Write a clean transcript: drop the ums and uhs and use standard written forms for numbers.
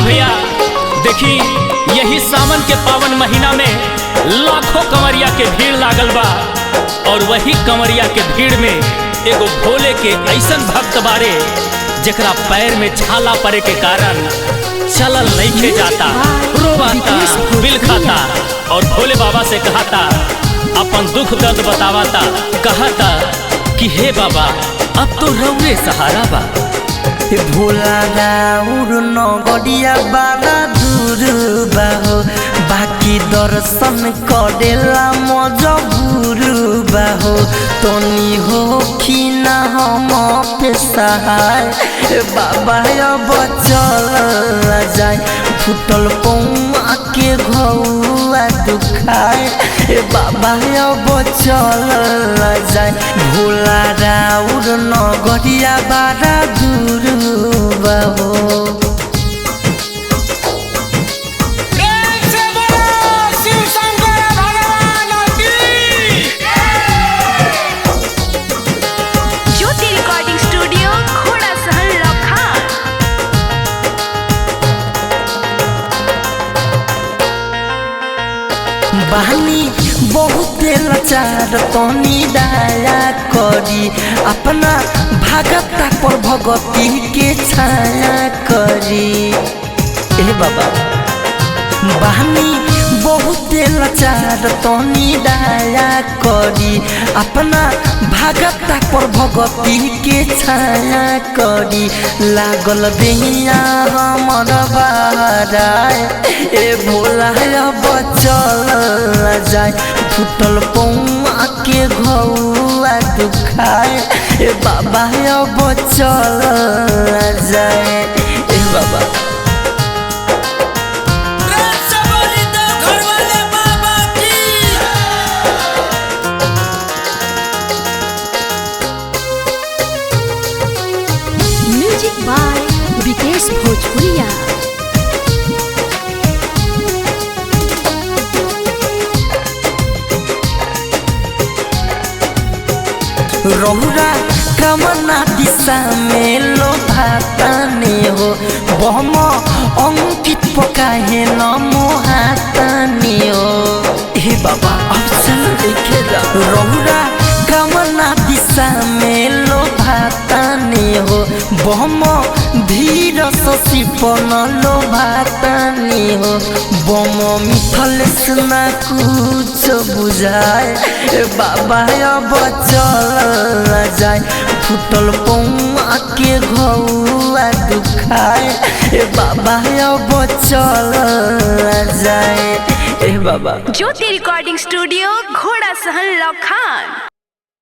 भैया देखी यही सावन के पावन महीना में लाखों कंवरिया के भीड़ लागल बा और वही कंवरिया के भीड़ में एगो भोले के ऐसन भक्त बारे जकरा पैर में छाला पड़े के कारण चलल नहीं जाता, रोवाता, बिलखाता और भोले बाबा से कहता, अपन दुख दर्द बतावाता, कहता कि हे बाबा अब तो रउए सहारा बा। भोला राउर नगरिया बड़ा दूर बाहो, बाकी दर्शन करेला मजबूर बाहो, तनी हो कि ना हम पे सहाय बाबा अब चल जाए, फुटल पौआ के घौआ दुखाए बाबा अब चल जाए, भोला राउर नगरिया बड़ा दूर बाहो। बहनी बहुत लाचार तनी दया करी, अपना भगता पर भगती के छाया करी। ए बाबा बहनी बहुत लाचार तनी दया करी, अपना भगता पर भगती के छाया करी, लागल देहिया हमर बहराए ए भोला अब चल जाए, फुटल पौआ के घौआ दुखाए ए बाबा अब चल जाए। ए बाबा म्यूजिक बाय विकेश भोजपुरिया। रहुरा कमना दिशा में लोभाताने हो, बम अंकित पकाहे न मोहाताने हो। हे बाबा अब चल देखे जा, रहुरा कमना दिशा में लोभाताने हो, बम धीर सिपन लोभाताने हो, बम मिथल सुना कुछ बुझाए बाबा अब चल जाए, फुटल पौआ के घौआ दुखाए बाबा अब चल जाए। ए बाबा ज्योति रिकॉर्डिंग स्टूडियो, घोड़ा सहन लखान।